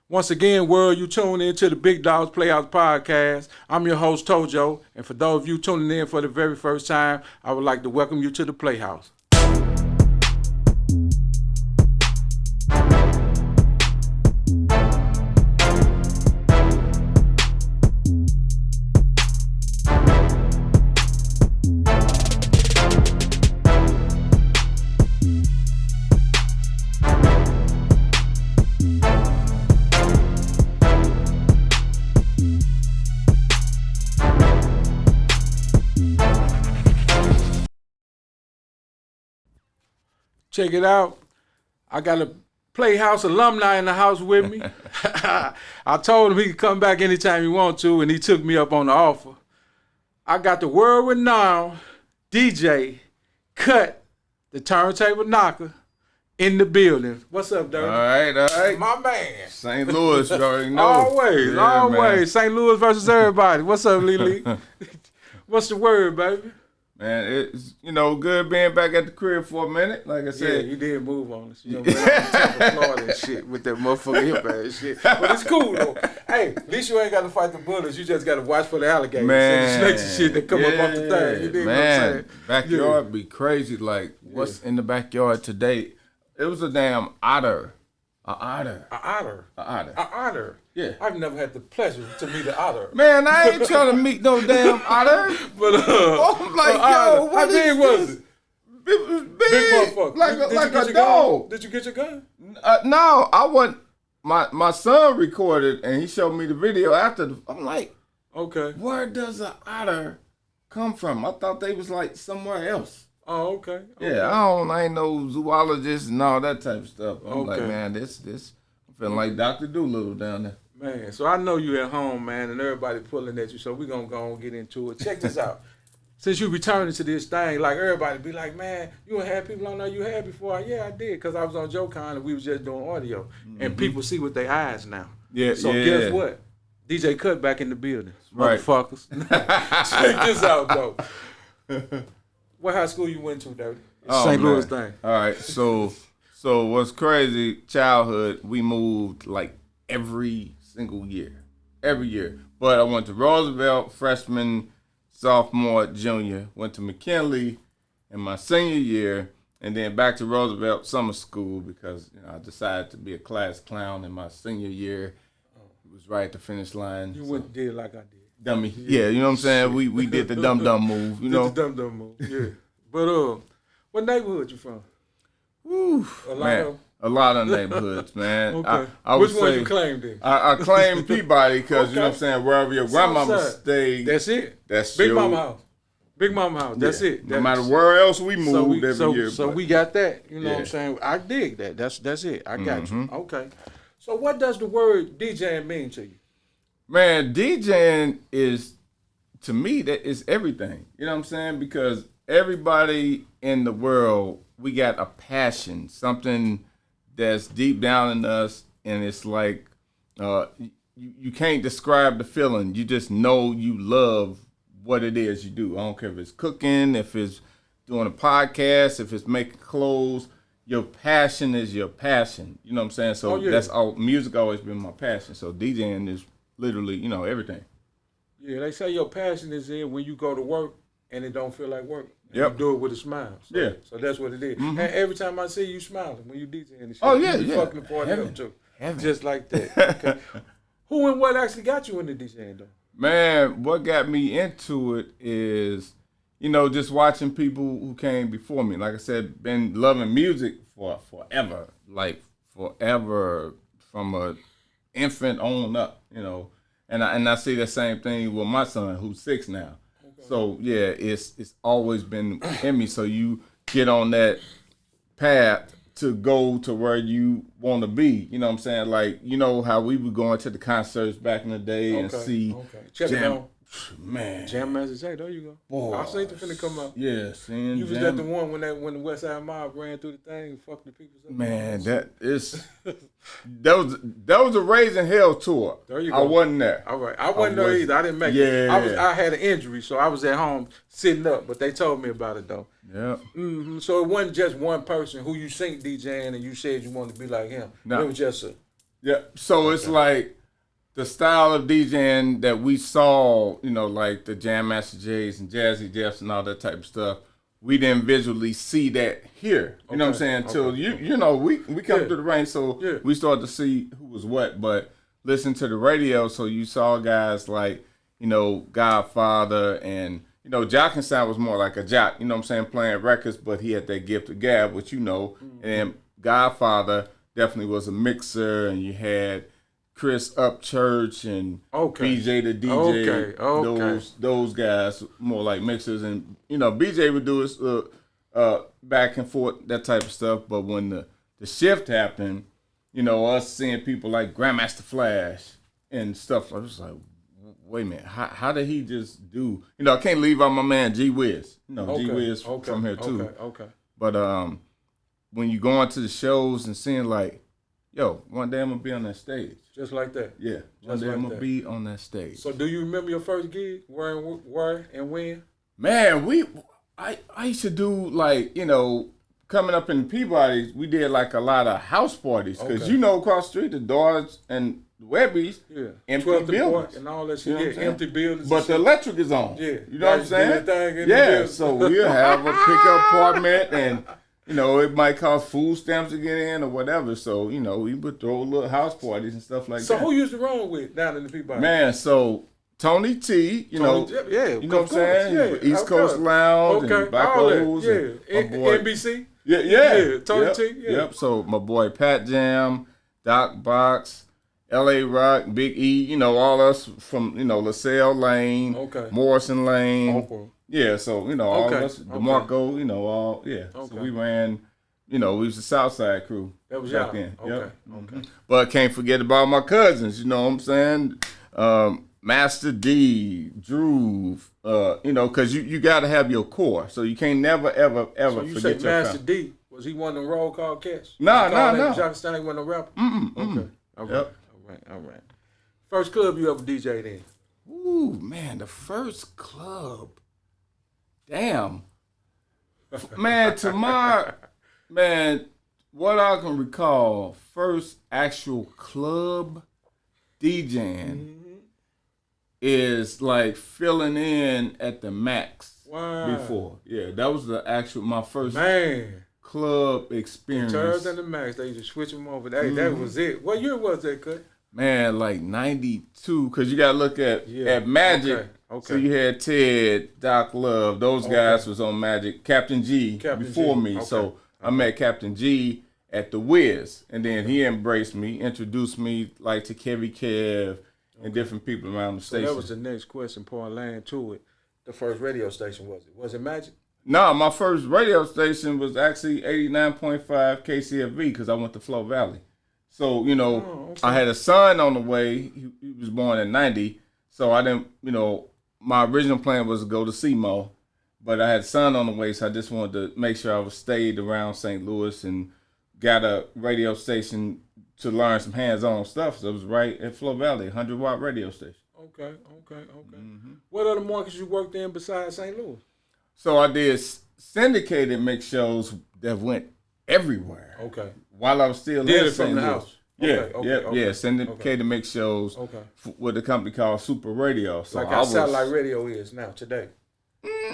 Once again, world, you tune in to the Big Dogs Playhouse podcast. I'm your host, Tojo, and for those of you tuning in for the very first time, I would like to welcome you to the Playhouse. Check it out. I got a Playhouse alumni in the house with me. I told him he could come back anytime he want to, and he took me up on the offer. I got the world-renowned DJ Kut, the turntable knocker, in the building. What's up, Dirty? All right. My man. St. Louis, you already know. Always. Man. St. Louis versus everybody. What's up, Lily? What's the word, baby? Man, it's, good being back at the crib for a minute. Like I said. Yeah, you did move on us. You know, Tampa, Florida and shit with that motherfucking hip ass shit. But it's cool, though. Hey, at least you ain't got to fight the bullets. You just got to watch for the alligators. Man. And the snakes and shit that come up off the thing. You dig what I'm saying? Backyard be crazy. Like, what's in the backyard today? It was a damn otter. An otter. Yeah. I've never had the pleasure to meet an otter. Man, I ain't trying to meet no damn otter. But I'm like, yo, what how big was it? It was big. Big motherfucker. Like a dog. Did you get your gun? No, I wasn't. My son recorded and he showed me the video after. I'm like, okay. Where does an otter come from? I thought they was like somewhere else. Oh, okay. Yeah, I ain't no zoologist and all that type of stuff. I'm like, man, this, I'm feeling like Dr. Doolittle down there. Man, so I know you at home, man, and everybody pulling at you, so we're going to go and get into it. Check this out. Since you returning to this thing, like everybody be like, man, you ain't had people on there you had before. Yeah, I did, because I was on JoeCon and we was just doing audio. Mm-hmm. And people see with their eyes now. Yeah, so guess what? DJ Kut back in the building. Right. Motherfuckers. Check this out, though. What high school you went to, Dirty? St. Louis thing. All right, so what's crazy, childhood, we moved like every single year. Every year. But I went to Roosevelt, freshman, sophomore, junior. Went to McKinley in my senior year, and then back to Roosevelt summer school because I decided to be a class clown in my senior year. It was right at the finish line. You went and did like I did. Dummy. Yeah, you know what I'm saying? We did the dumb move, you know? Did the dumb move, yeah. But what neighborhood you from? Woo, a lot of neighborhoods, man. Okay. I Which would one say, you claimed then? I claim Peabody because, you know what I'm saying, wherever your grandmama stayed. That's it. That's Big Mama house. Big Mama house. That's it. No matter where else we moved every year. So we got that. You know what I'm saying? I dig that. That's it. I got you. Okay. So what does the word DJing mean to you? Man, DJing is, to me, that is everything. You know what I'm saying? Because everybody in the world, we got a passion, something that's deep down in us, and it's like you can't describe the feeling. You just know you love what it is you do. I don't care if it's cooking, if it's doing a podcast, if it's making clothes. Your passion is your passion. You know what I'm saying? So that's all. Music always been my passion. So DJing is literally, everything. Yeah, they say your passion is in when you go to work and it don't feel like work. Yep. You do it with a smile. So, yeah. So that's what it is. Mm-hmm. And every time I see you smiling when you DJing and shit, you fucking the party up too. Heaven. Just like that. Okay. Who and what actually got you into DJing though? Man, what got me into it is, just watching people who came before me. Like I said, been loving music for forever. Like forever, from a infant on up, And I see the same thing with my son, who's 6 now. Okay. So yeah, it's always been in me. So you get on that path to go to where you want to be. You know what I'm saying? Like, how we were going to the concerts back in the day and see Jam. Man. Jam Master Jay, there you go. Boy. I seen the finna come out. Yeah, seeing you was Jam. at the one when the West Side Mob ran through the thing and fucked the people up. Man, that was a Raising Hell tour. There you go. I wasn't there. All right. I wasn't there either. I didn't make it. I had an injury, so I was at home sitting up, but they told me about it though. Yeah. Mm-hmm. So it wasn't just one person who you seen DJing and you said you wanted to be like him. No. It was just Yeah. So it's like the style of DJing that we saw, you know, like the Jam Master Jays and Jazzy Jeffs and all that type of stuff. We didn't visually see that here. You know what I'm saying? Until you know, we come through the range, so we started to see who was what. But listen to the radio, so you saw guys like, you know, Godfather and, you know, Jock and Sound was more like a jock, you know what I'm saying, playing records, but he had that gift of gab, which you know. And Godfather definitely was a mixer, and you had Chris Upchurch and BJ the DJ. Those guys more like mixers, and you know BJ would do his back and forth, that type of stuff. But when the shift happened, you know, us seeing people like Grandmaster Flash and stuff, I was like, wait a minute, how did he just do? You know, I can't leave out my man G Wiz. You know, G Wiz from here too. But when you go into the shows and seeing like, yo, one day I'm gonna be on that stage. Just like that. Yeah, one day I'm gonna be on that stage. So, do you remember your first gig? Where and when? Man, I used to do like, you know, coming up in Peabody, we did like a lot of house parties because you know across the street the Dodge and the Webbies, empty buildings and all that shit. You know empty buildings. But the electric is on. Yeah, you know what I'm saying? Yeah, so we'll have a pickup apartment and. You know, it might cost food stamps to get in or whatever. So, you know, we would throw little house parties and stuff like that. So who used to roll with down in the Peabody? Man, so Tony T, you know what I'm saying? Yeah, East Coast Lounge and Black O's. And boy, NBC? Yeah. Tony T? Yeah. Yep, so my boy Pat Jam, Doc Box, L.A. Rock, Big E, you know, all us from, you know, LaSalle Lane, Morrison Lane. Yeah, so, you know, all of us, DeMarco, you know, all, So we ran, you know, we was the Southside crew. That was back y'all. then. Okay. But can't forget about my cousins, you know what I'm saying? Master D, Drew, you know, because you got to have your core. So you can't never, ever forget your family. So you say Master D, was he one of the roll call cats? No. Jock Stein wasn't a rapper? Okay. All right. First club you ever DJ'd in? Ooh, man, the first club. Damn. Man, what I can recall, first actual club DJing is like filling in at the Max before. Yeah, that was my first club experience. The Turtles and the Max, they used to switch them over. That was it. What year was that, Kut? Man, like 92, because you got to look at Magic. Okay. So you had Ted, Doc Love, those guys was on Magic. Captain G before me. So I met Captain G at the Wiz, and then he embraced me, introduced me like to Kevy Kev and different people around the station. So that was the next question, parlaying to it. The first radio station, was it? Was it Magic? No, my first radio station was actually 89.5 KCFV because I went to Flow Valley. So, you know, I had a son on the way. He was born in 90. So I didn't, you know, my original plan was to go to SEMO, but I had a son on the way, so I just wanted to make sure I stayed around St. Louis and got a radio station to learn some hands-on stuff. So it was right at Flow Valley, 100-watt radio station. Okay. What other markets you worked in besides St. Louis? So I did syndicated mix shows that went everywhere. Okay. While I was still in St. Louis. House. Yeah, syndicated mix shows with a company called Super Radio. So like how satellite radio is now today.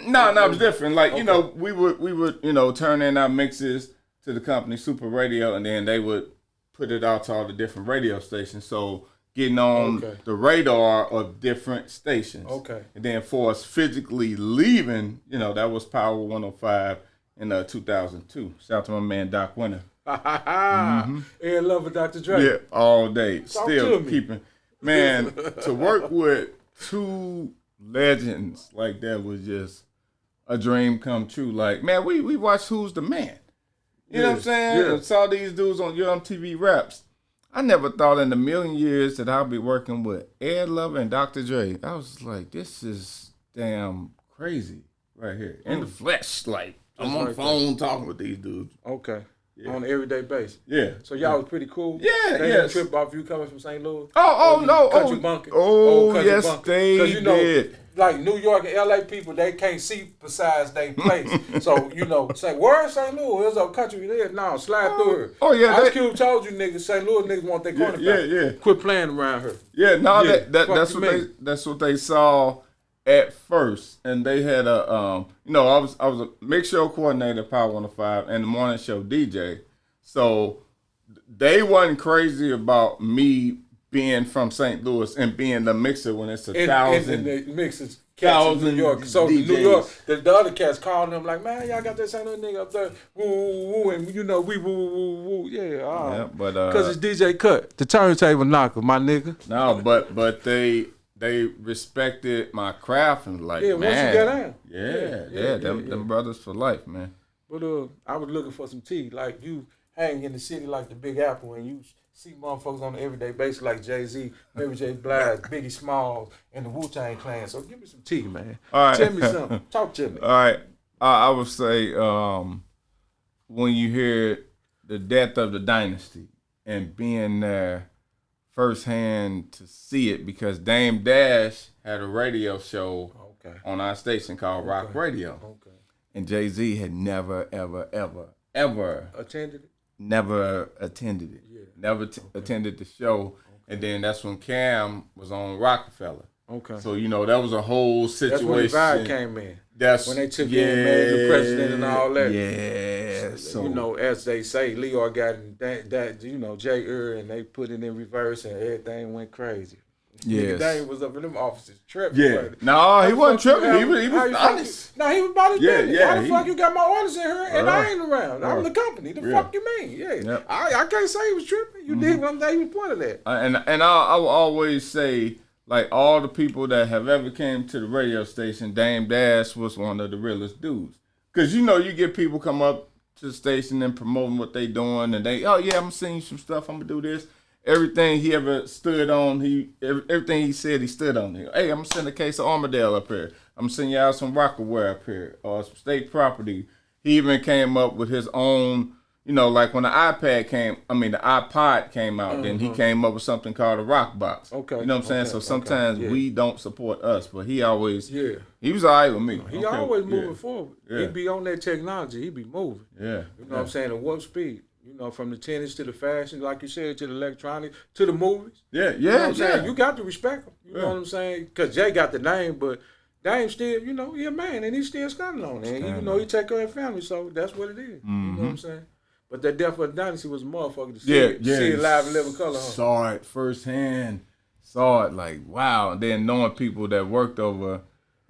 No, it was different. Like you know, we would you know turn in our mixes to the company Super Radio, and then they would put it out to all the different radio stations. So getting on the radar of different stations. Okay. And then for us physically leaving, you know, that was Power 105 in 2002. Shout out to my man Doc Winter. And love of Dr. Dre. Yeah, all day. Still keeping. Man, to work with two legends like that was just a dream come true. Like, man, we watched Who's the Man. You know what I'm saying? Yeah. I saw these dudes on your MTV Raps. I never thought in a million years that I'd be working with Ed Lover and Dr. Dre. I was like, this is damn crazy right here. In the flesh, like, I'm on the phone talking with these dudes. Okay. on an everyday basis. Yeah. So y'all was pretty cool. Yeah, they yes. Trip off you coming from St. Louis. No. Country bunking. Yes, bunking. they did. Like New York and LA people, they can't see besides they place. So, say, where in St. Louis? There's a country we live. No, slide through her. Oh, yeah. Ice Cube told you niggas, St. Louis niggas want their corner back. Yeah. Quit playing around her. Yeah, that's what they saw at first. And they had I was a mix show coordinator at Power 105 and the morning show DJ. So they wasn't crazy about me being from St. Louis and being the mixer when it's 1,000. And the mixers cats in New York. So DJs. New York, the other cats calling them like, man, y'all got that St. Louis nigga up there, woo, woo, woo, and we woo, woo, woo, yeah, but because it's DJ Kut, the turntable knocker, my nigga. No, but they respected my craft and like, yeah, man, once you get in, them brothers for life, man. But I was looking for some tea, like you hang in the city like the Big Apple, and you see motherfuckers on an everyday basis like Jay-Z, Mary J. Blige, Biggie Smalls, and the Wu-Tang Clan. So give me some tea, man. All right. Tell me something. Talk to me. All right. I would say when you hear the death of the dynasty and being there firsthand to see it, because Dame Dash had a radio show on our station called Rock Radio. Okay. And Jay-Z had never, ever attended it? Never attended it. Yeah. Never attended the show. Okay. And then that's when Cam was on Rockefeller. Okay. So, that was a whole situation. That's when the vibe came in. That's when they took in and made the president and all that. Yeah. So, as they say, Leo got that J. and they put it in reverse and everything went crazy. Yes. Dame was up in them offices tripping. Yeah. No, he wasn't tripping. He was honest. No, he was about his business. Yeah. How the fuck you got my orders in here and I ain't around? I'm the company. The fuck you mean? Yeah. Yep. I can't say he was tripping. You did what I'm saying. He was pointed at. And I will always say, like, all the people that have ever came to the radio station, Dame Dash was one of the realest dudes. Because, you get people come up to the station and promoting what they doing, and they, I'm going to send you some stuff, I'm going to do this. Everything he ever stood on, everything he said, he stood on. Hey, I'm going to send a case of Armadale up here. I'm going to send y'all some Rockaware up here, or some state property. He even came up with his own, like when the iPod came out, then he came up with something called a rock box. Okay. You know what I'm saying? So sometimes we don't support us, but he always, he was all right with me. He always moving forward. Yeah. He be on that technology. He be moving. Yeah. You know what I'm saying? At warp speed. From the tennis to the fashion, like you said, to the electronics, to the movies. Yeah. You know what I'm saying? You got to respect him. You know what I'm saying? Because Jay got the name, but Dame still, he a man, and he's still standing on it. And, he take care of his family, so that's what it is. Mm-hmm. You know what I'm saying? But that death of the dynasty was a motherfucker to see it live and live in color. Huh? Saw it firsthand. Saw it like, wow. And then knowing people that worked over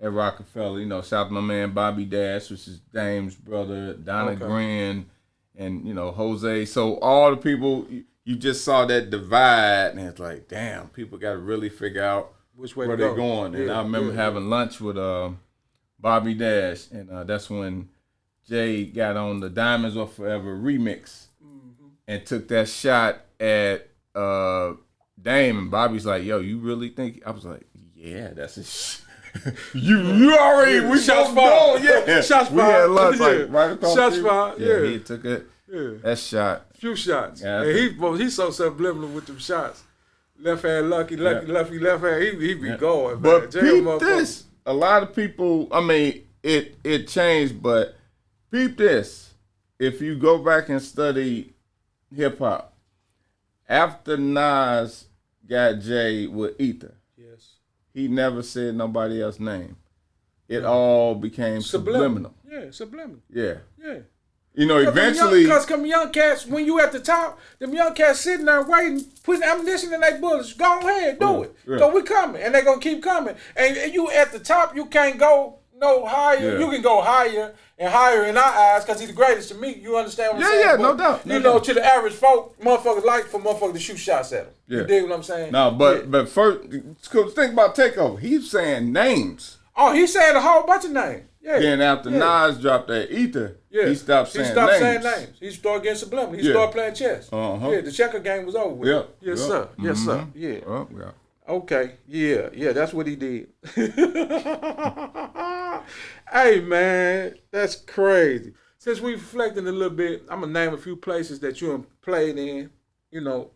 at Rockefeller, shout out to my man Bobby Dash, which is Dame's brother, Donna Green, and, Jose. So all the people, you just saw that divide, and it's like, damn, people got to really figure out which way where they're going. And I remember having lunch with Bobby Dash, and that's when Jay got on the Diamonds Are Forever remix and took that shot at Dame, and Bobby's like, yo, you really think? I was like, yeah, that's a you already, we shots both fired. know. Yeah, shots fired. We had lunch like right across shots the street. fired. Yeah, he took it. Yeah. That shot. Few shots. Yeah, and he's so subliminal with them shots. Left hand lucky, left hand. He be going. But man. peep this. A lot of people, it changed, but peep this. If you go back and study hip hop, after Nas got Jay with Ether, he never said nobody else's name. It all became subliminal. Yeah, subliminal. Yeah. Yeah. Eventually. Because them young cats, when you at the top, them young cats sitting there waiting, putting ammunition in their bullets. Go ahead, do it. Because we coming, and they going to keep coming. And you at the top, you can't go no higher. Yeah. You can go higher and higher in our eyes because he's the greatest to me. You understand what I'm saying? Yeah, no doubt. No doubt. To the average folk, motherfuckers like for motherfuckers to shoot shots at them. Yeah. You dig what I'm saying? No, but first, think about Takeover. He's saying names. Oh, he said a whole bunch of names. Yeah. Then after Nas dropped that Ether, he stopped saying names. He started getting subliminal. He started playing chess. Yeah, the checker game was over with. Yep. Yes, sir. Yes, sir. Yeah. Yeah. Okay. Yeah, that's what he did. Hey, man, that's crazy. since we reflecting a little bit, I'm gonna name a few places that you have played in,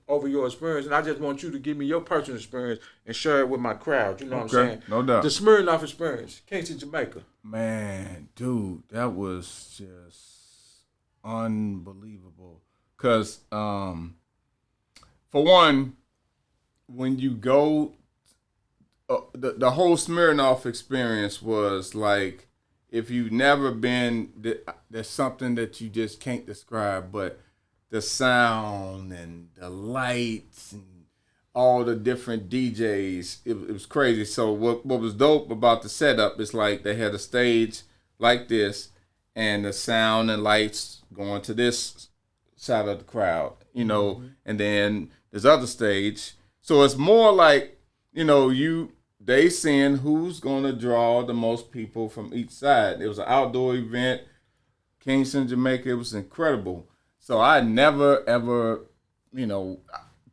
over your experience, and I just want you to give me your personal experience and share it with my crowd. You know what I'm saying? No doubt. The Smirnoff experience, Kingston, Jamaica. Man, dude, that was just unbelievable. Cause for one, when you go, the whole Smirnoff experience was like, if you've never been, there's something that you just can't describe, but the sound and the lights and all the different DJs, it was crazy. So what was dope about the setup is like they had a stage like this and the sound and lights going to this side of the crowd, and then there's other stage. So it's more like, they seeing who's going to draw the most people from each side. It was an outdoor event, Kingston, Jamaica. It was incredible. So I never, ever,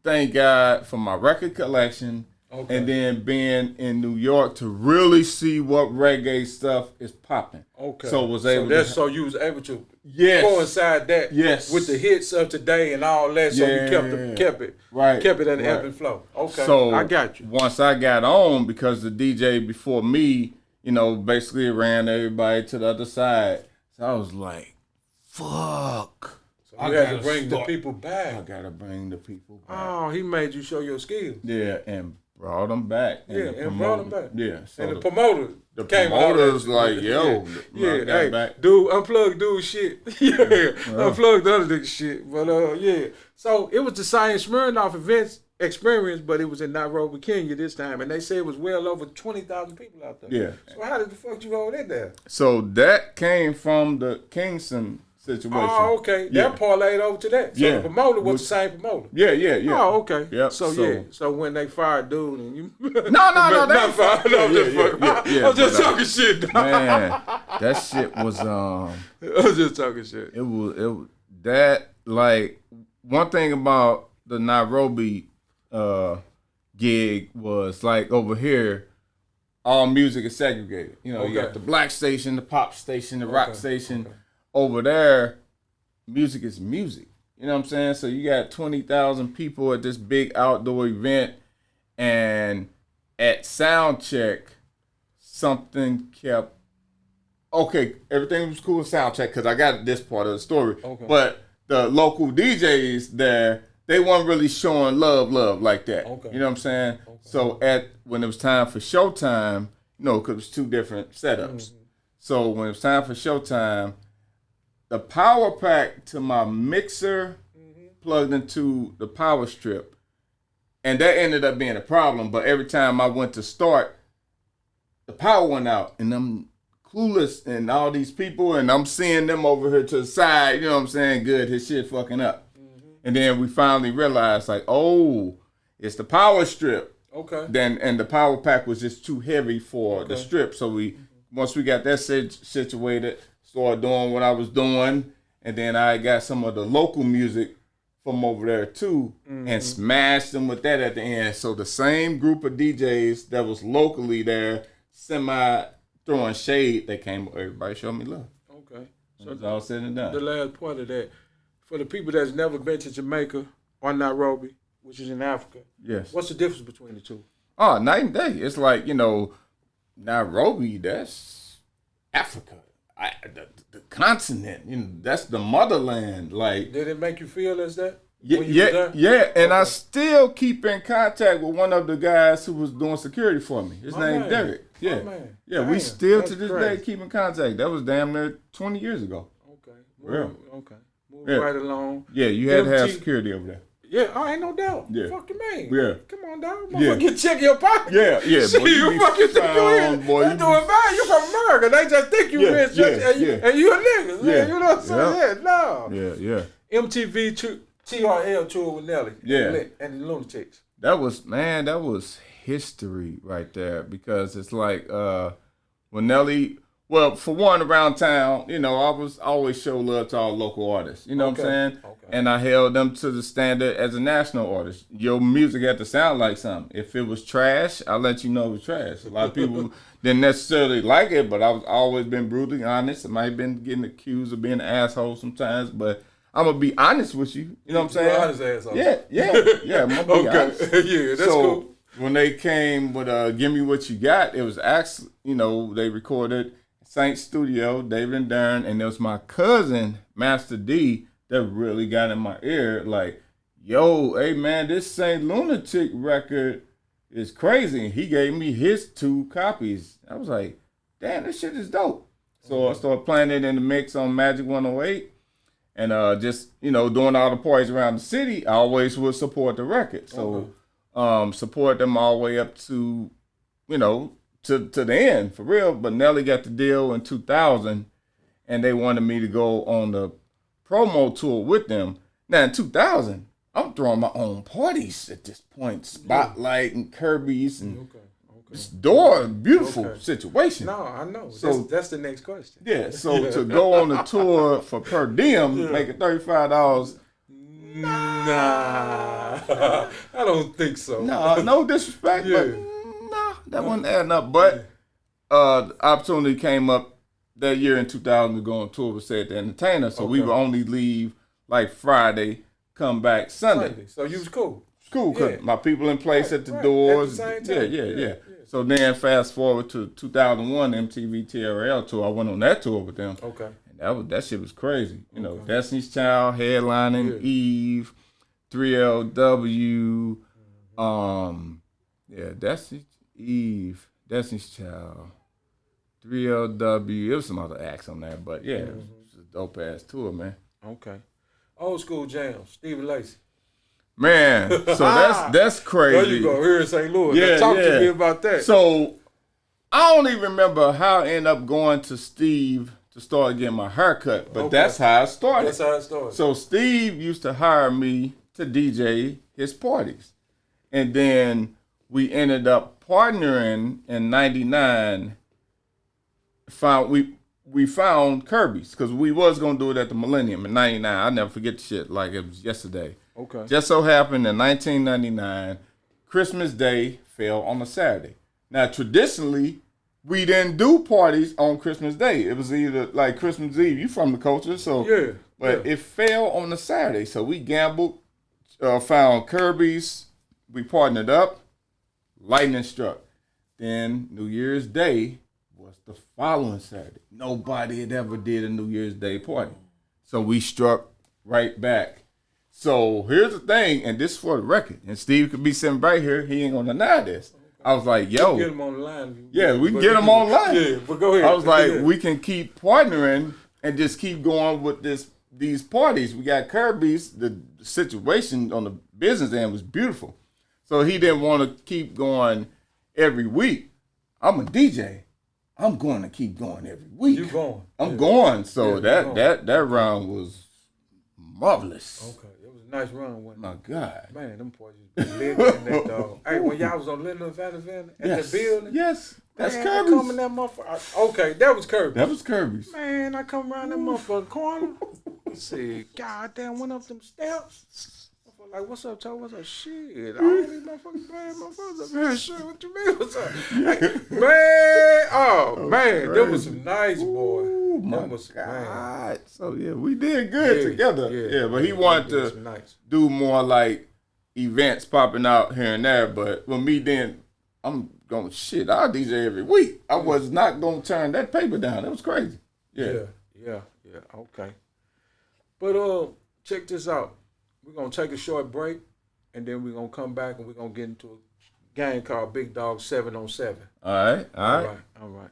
thank God for my record collection. Okay. And then being in New York to really see what reggae stuff is popping. Okay. So you was able to coincide that with the hits of today and all that. So you kept it in the ebb and flow. Okay. So I got you. Once I got on, because the DJ before me, basically ran everybody to the other side. So I was like, fuck. So you had to bring the people back. I gotta bring the people back. Oh, he made you show your skills. Yeah, and brought them back. And brought them back. Yeah. So and the promoter came was like, yo. Hey, dude, unplug dude shit. Unplug the other nigga shit. But So it was the same Smirnoff experience, but it was in Nairobi, Kenya this time. And they say it was well over 20,000 people out there. Yeah. So how did the fuck you hold in there? So that came from the Kingston situation. Oh, okay. Yeah. That parlayed over to that. So the promoter was the same promoter. Yeah. Oh, okay. Yep. So when they fired dude and you No, they not fired. I'm just talking shit. Man, that shit was I was just talking shit. It was that, like, one thing about the Nairobi gig was, like, over here all music is segregated. You got the black station, the pop station, the rock station. Okay. Over there, music is music. You know what I'm saying? So you got 20,000 people at this big outdoor event, and at sound check, something kept. Okay, everything was cool at sound check because I got this part of the story. Okay. But the local DJs there, they weren't really showing love like that. Okay. You know what I'm saying? Okay. So when it was time for showtime, because it was two different setups. Mm-hmm. So when it was time for showtime, the power pack to my mixer plugged into the power strip, and that ended up being a problem. But every time I went to start, the power went out, and I'm clueless, and all these people, and I'm seeing them over here to the side. You know what I'm saying? Good, his shit fucking up. Mm-hmm. And then we finally realized, like, oh, it's the power strip. Okay. And the power pack was just too heavy for the strip. So once we got that situated, started doing what I was doing, and then I got some of the local music from over there too, and smashed them with that at the end. So the same group of DJs that was locally there, semi throwing shade, they came, everybody showed me love. Okay. So it's all said and done. The last part of that, for the people that's never been to Jamaica or Nairobi, which is in Africa, yes. What's the difference between the two? Oh, night and day. It's like, Nairobi, that's Africa. The continent, that's the motherland. Like, did it make you feel as that? Yeah. And I still keep in contact with one of the guys who was doing security for me. His name Derek. Yeah, Damn, we still to this day keep in contact. That was damn near 20 years ago. Okay, Moving right along. Yeah, you had to have security over there. Yeah, ain't no doubt. Yeah. Fuck you mean? Yeah. Come on, dog. Motherfucker, check your pocket. Yeah. See, you fucking think you in. You doing bad. You from America. They just think you rich. And you a nigga. Yeah. You know what I'm saying? No. Yeah. MTV TRL tour with Nelly. Yeah. And the Lunatics. That was history right there, because it's like when Nelly Well, for one, around town, you know, I was always show love to all local artists. You know what I'm saying? Okay. And I held them to the standard as a national artist. Your music had to sound like something. If it was trash, I'll let you know it was trash. A lot of people didn't necessarily like it, but I've always been brutally honest. I might have been getting accused of being an asshole sometimes, but I'm going to be honest with you. You know what I'm saying? Honest asshole. Yeah. I'm gonna be honest. Yeah, that's cool. When they came with Give Me What You Got, it was actually, you know, they recorded Saint Studio, David and Darren, and it was my cousin, Master D, that really got in my ear, like, yo, hey man, this Saint Lunatic record is crazy. And he gave me his 2 copies. I was like, damn, this shit is dope. So I started playing it in the mix on Magic 108. And just, you know, doing all the parties around the city, I always would support the record. So support them all the way up to, you know, to the end, for real. But Nelly got the deal in 2000, and they wanted me to go on the promo tour with them. Now, in 2000, I'm throwing my own parties at this point. Spotlight and Kirby's and this door, beautiful situation. No, I know. So that's the next question. Yeah, so to go on the tour for per diem, making $35. Nah, I don't think so. Nah, no disrespect, but that wasn't adding up. But the opportunity came up that year in 2000 to go on tour with Said the Entertainer. So we would only leave like Friday, come back Sunday. So you was cool. Cool, cause my people in place at the doors. At the same time. Yeah. So then fast forward to 2001 MTV TRL tour. I went on that tour with them. Okay. And that shit was crazy. You know, Destiny's Child headlining, Eve, 3LW, Destiny's Child, 3LW. There was some other acts on there, but it was a dope ass tour, man. Okay. Old school jams, Stephen Lacy. Man, so that's crazy. There you go, here in St. Louis. Yeah, talk to me about that. So I don't even remember how I ended up going to Steve to start getting my hair cut, but that's how I started. That's how it started. So Steve used to hire me to DJ his parties. And then we ended up partnering in 99. We found Kirby's, because we was going to do it at the Millennium in 99. I'll never forget the shit like it was yesterday. Okay. Just so happened in 1999, Christmas Day fell on a Saturday. Now, traditionally, we didn't do parties on Christmas Day. It was either like Christmas Eve. You from the culture, so But it fell on a Saturday, so we gambled, found Kirby's. We partnered up. Lightning struck. Then New Year's Day was the following Saturday. Nobody had ever did a New Year's Day party, so we struck right back. So here's the thing, and this is for the record, and Steve could be sitting right here. He ain't gonna deny this. I was like, yo. Get him on the line. Yeah, we can get him on the line. Yeah, but go ahead. I was like, we can keep partnering and just keep going with these parties. We got Kirby's. The situation on the business end was beautiful. So he didn't want to keep going every week. I'm a DJ. I'm going to keep going every week. You going. I'm going. So that round was marvelous. Okay. Nice run, wasn't it? My God. Man, them boys used to be living in that dog. Hey, when y'all was on Little Van at the building? Yes. That's man, Kirby's. I come in that motherfucker. Okay, that was Kirby's. That was Kirby's. Man, I come around that motherfucker corner. I said, God damn, went up them steps. Like, what's up, Tojo? What's up? Shit. All these motherfuckers playing motherfuckers up here. Shit, what you mean? What's up? Man, that was some nice, boy. Oh, my God. So, yeah, we did good together. Yeah, but he wanted to do more, like, events popping out here and there. But with me then, I'm going, shit, I'll DJ every week. I was not going to turn that paper down. That was crazy. Yeah. Okay. But check this out. We're going to take a short break, and then we're going to come back, and we're going to get into a game called Big Dog 7 on 7. All right. All right.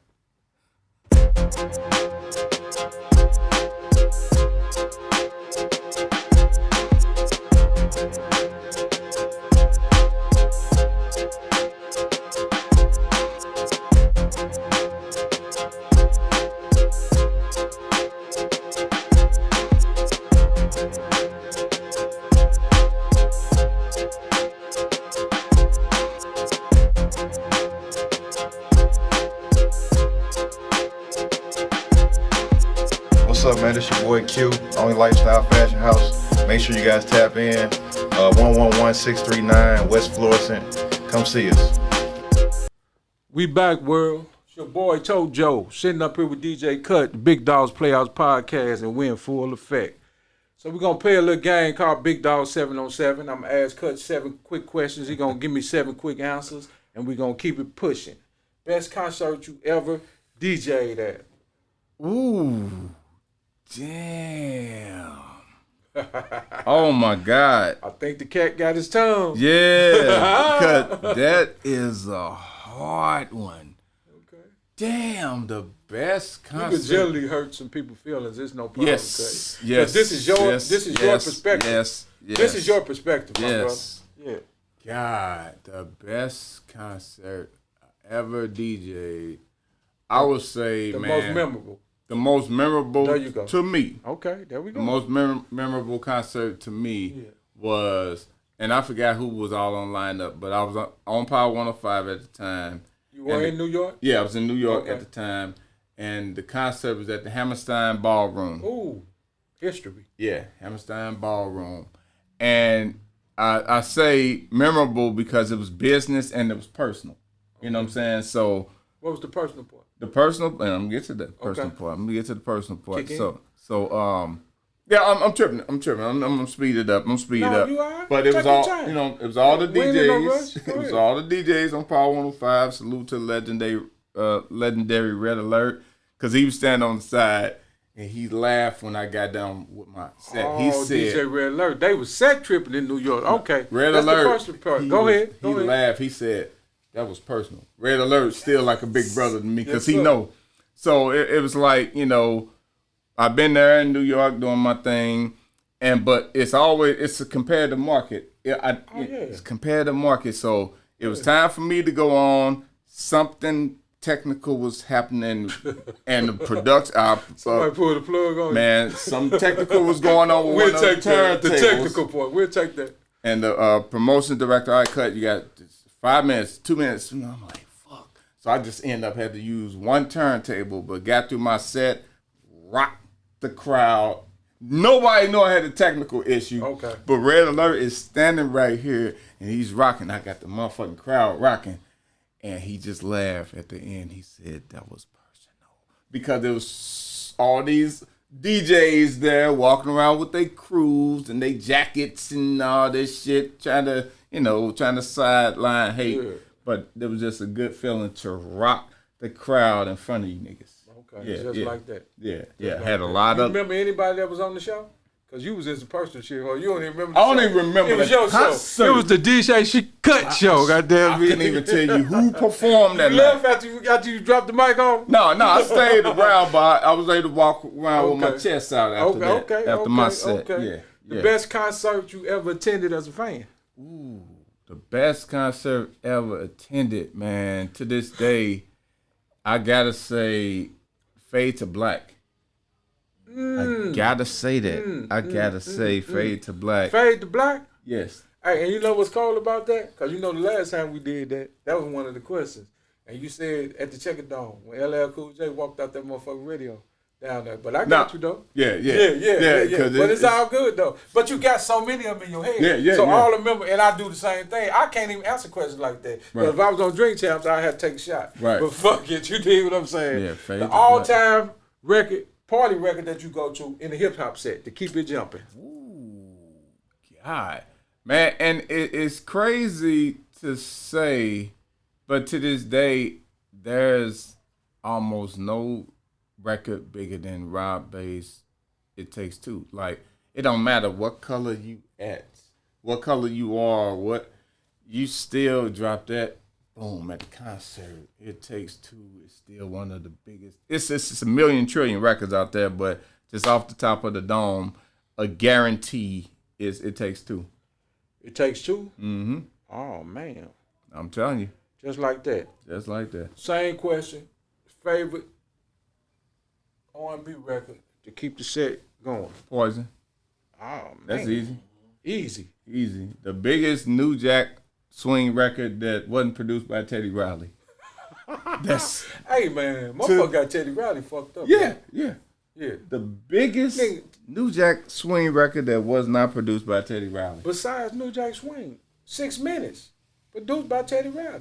What's up, man? This your boy Q, Only Lifestyle Fashion House. Make sure you guys tap in. 111639 West Florissant. Come see us. We back, world. It's your boy Tojo, sitting up here with DJ Kut, the Big Dogs Playhouse podcast, and we're in full effect. So we're going to play a little game called Big Dog 7 on 7. I'm going to ask Kut 7 quick questions. He's going to give me 7 quick answers, and we're going to keep it pushing. Best concert you ever DJ'd at? Ooh, damn. Oh, my God. I think the cat got his tongue. Yeah, because that is a hard one. Okay. Damn, the best concert. You could generally hurt some people's feelings. There's no problem. Yes, Cut. yes. This is your your perspective. Yes. This is your perspective, my Yes. brother. Yeah. God, the best concert I ever DJ'd, I would say, The man. most memorable. The most memorable There you go. to me. Okay, there we go. The most memorable concert to me was, and I forgot who was all on lineup, but I was on Power 105 at the time. You were in New York? Yeah, I was in New York at the time, and the concert was at the Hammerstein Ballroom. Ooh, history. Yeah, Hammerstein Ballroom. And I say memorable because it was business and it was personal. You know what I'm saying? So what was the personal part? the personal, and I'm gonna get to that personal part. I'm gonna get to the personal part. Yeah, I'm tripping. I'm gonna speed it up. You all right? But it Take was your all, time. it was all the We ain't in no rush. DJs. Go It was ahead. all the DJs on Power 105. Salute to legendary Red Alert, because he was standing on the side and he laughed when I got done with my set. Oh, He said, DJ Red Alert. They was set tripping in New York. Okay, Red that's Alert. the personal part. Go ahead. He laughed. He said, that was personal. Red Alert still like a big brother to me because he know. So it was like, I've been there in New York doing my thing, but it's a competitive market. It's a competitive market. So it was time for me to go on. Something technical was happening, and the production. Somebody pull the plug on. Man, some technical was going on with We'll one of take the that. The turntables. technical part. We'll take that. And the promotion director, I cut, you got 5 minutes, 2 minutes. And I'm like, fuck. So I just end up had to use one turntable, but got through my set, rocked the crowd. Nobody knew I had a technical issue. Okay. But Red Alert is standing right here, and he's rocking. I got the motherfucking crowd rocking. And he just laughed at the end. He said that was personal. Because there was all these DJs there walking around with their crews and their jackets and all this shit, trying to sideline hate. Yeah. But there was just a good feeling to rock the crowd in front of you niggas. Okay, just like that. Yeah, Like had a that. lot You of. remember anybody that was on the show? Because you was in some personal shit, or you don't even remember the I don't show. even remember It was the your concert. show. It was the DJ Kut show, goddamn I me. couldn't even tell you who performed that You night. left after you dropped the mic on? No, I stayed around, but I was able to walk around with my Okay. chest out after that. After my set. Okay. Yeah. The best concert you ever attended as a fan? Ooh, the best concert ever attended, man. To this day, I gotta say, Fade to Black. I gotta say that. I gotta say Fade to Black. Fade to Black? Yes. Hey, and you know what's cool about that? Because the last time we did that was one of the questions. And you said at the Checker Dome, when LL Cool J walked out that motherfucking radio down there. But I got you, though. Yeah. But it's all good, though. But you got so many of them in your head. So all of them, and I do the same thing. I can't even answer questions like that. Right. But if I was on Drink Champs, I'd have to take a shot. Right. But fuck it, you dig what I'm saying? Yeah, Fade the to all-time party record that you go to in the hip-hop set to keep it jumping. Ooh, God. Man, and it's crazy to say, but to this day, there's almost no record bigger than Rob Bass' It Takes Two. Like, it don't matter what color you at, what color you are, what you still drop that, boom, at the concert. It Takes Two is still one of the biggest. It's a million trillion records out there, but just off the top of the dome, a guarantee is It Takes Two. It Takes Two? Mm-hmm. Oh, man. I'm telling you. Just like that. Just like that. Same question. Favorite R&B record to keep the set going? Poison. Oh, man. That's easy. Easy. The biggest New Jack swing record that wasn't produced by Teddy Riley. That's Hey, man. Motherfucker got Teddy Riley fucked up. yeah. Yeah. The biggest New Jack Swing record that was not produced by Teddy Riley. Besides New Jack Swing, 6 Minutes, produced by Teddy Riley.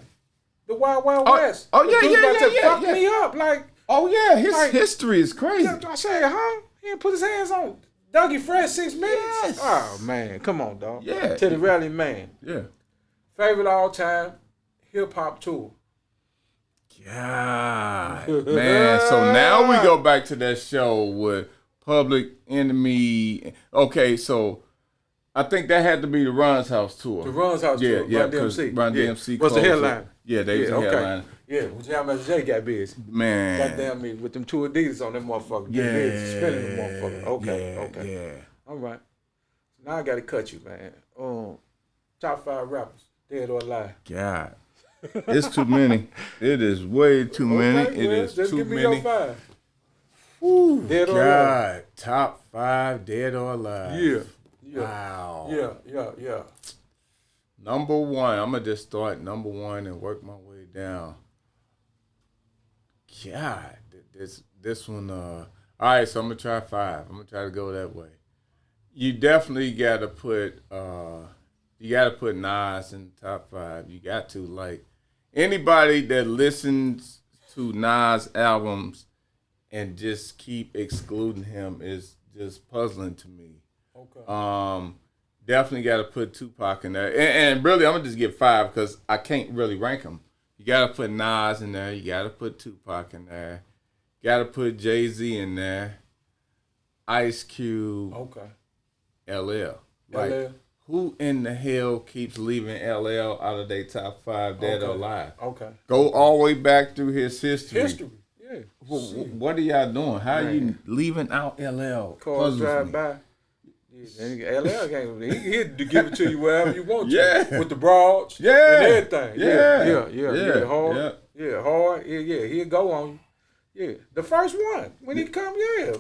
The Wild Wild West. Oh yeah. Fuck me up, like. Oh yeah, his like, history is crazy. I said, huh? He didn't put his hands on Dougie Fresh 6 minutes. Yes. Oh man, come on, dog. Yeah. Teddy Riley, man. Yeah. Favorite all time hip hop tour. God, man. So now we go back to that show with Public Enemy. Okay, so I think that had to be the Run's House tour. The Run's House tour. Yeah, Run DMC. Run DMC. What's the headline? Yeah, they was the headline. Yeah, Jam Master Jay got busy. Man. Goddamn me, with them two Adidas on them motherfuckers. Yeah. Busy spinning them motherfuckers. Okay, yeah, okay. Yeah. All right. Now I got to cut you, man. Top 5 rappers, dead or alive. God. It's too many. It is way too many. Okay, It is just too give me many. your 5. Woo, Dead or alive. God. Top 5 dead or alive. Yeah. Wow. Yeah. Number 1. I'm going to just start number 1 and work my way down. God. This one. All right, so I'm going to try 5. I'm going to try to go that way. You definitely got to put Nas in the top 5. You got to, like, anybody that listens to Nas albums and just keep excluding him is just puzzling to me. Okay. Definitely got to put Tupac in there. And really, I'm going to just get 5 because I can't really rank them. You got to put Nas in there. You got to put Tupac in there. Got to put Jay-Z in there. Ice Cube. Okay. LL. Like, LL. Who in the hell keeps leaving LL out of their top 5 dead or alive? Okay. Go all the way back through his history. Yeah. What are y'all doing? How are you leaving out LL? Cars drive by. Yeah, LL can't. He'll give it to you wherever you want to. Yeah. With the broads. Yeah. And everything. Yeah. Hard. Yeah, hard. Yeah. He'll go on you. Yeah. The first one. When he come,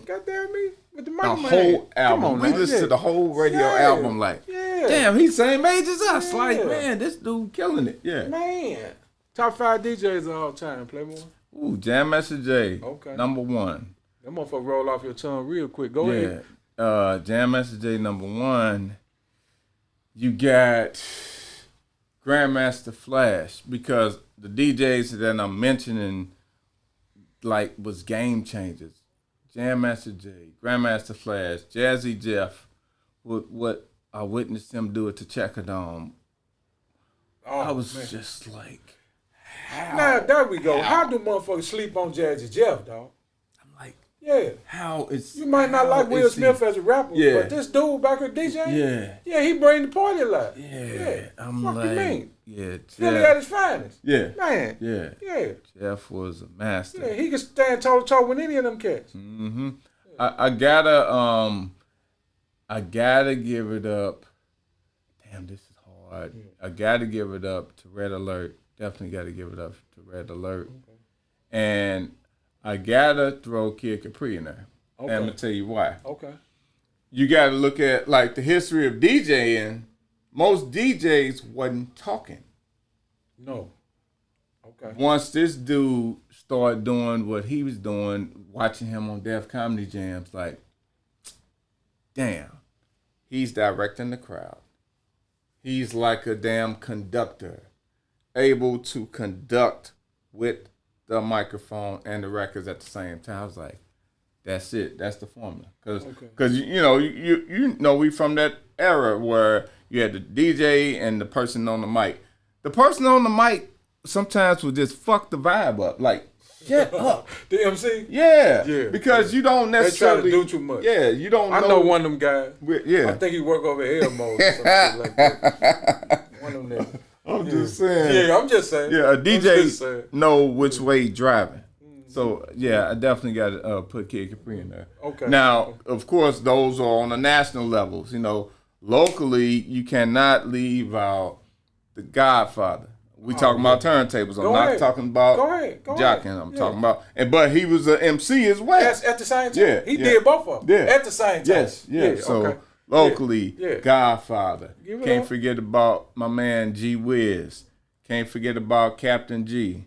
goddamn me. With the money The whole album. Come on, we now. listened to the whole radio album like, damn, he's same age as us. Yeah. Like, man, this dude killing it. Yeah. Man. Top 5 DJs of all time. Play more. Ooh, Jam Master Jay. Okay. Number 1. That motherfucker roll off your tongue real quick. Go ahead. Jam Master Jay, number 1. You got Grandmaster Flash, because the DJs that I'm mentioning, like, was game changers. Jam Master Jay, Grandmaster Flash, Jazzy Jeff, what I witnessed him do it to Checker Dome. I was just like, how? Now, there we go. How do motherfuckers sleep on Jazzy Jeff, dog? I'm like, Yeah. how is You might not like Will Smith as a rapper, Yeah. but this dude back at DJ, Yeah. he bring the party alive. Yeah. I'm Fuck like, you mean? yeah, Philly Jeff. at his finest. Yeah. Man. Yeah. Yeah. Jeff was a master. Yeah, he can stand toe to toe with any of them cats. Mm-hmm. I gotta give it up. Damn, this is hard. I gotta give it up to Red Alert. Definitely gotta give it up to Red Alert. Okay. And I gotta throw Kid Capri in there. Okay. And I'm gonna tell you why. Okay. You gotta look at like the history of DJing. Most DJs wasn't talking. No. Okay. Once this dude started doing what he was doing, watching him on Def Comedy Jams, like, damn, he's directing the crowd. He's like a damn conductor, able to conduct with the microphone and the records at the same time. I was like, that's it. That's the formula. Because you know, we from that era where you had the DJ and the person on the mic. The person on the mic sometimes would just fuck the vibe up. Like, shut up. The MC? Yeah. Because you don't necessarily they try to do too much. Yeah, you don't know. I know one of them guys. Yeah. I think he work over at Elmo or something like that. One of them niggas. I'm just saying. Yeah, I'm just saying. Yeah, a DJ know which way he's driving. So, yeah, I definitely got to put Kid Capri in there. Okay. Now, of course, those are on the national levels. You know, locally, you cannot leave out The Godfather. We talking about turntables. I'm not talking about jocking. I'm talking about, but he was an MC as well. Yes, at the same time. He did both of them. At the same time. Yes. So locally, Godfather. Can't forget about my man G Wiz. Can't forget about Captain G.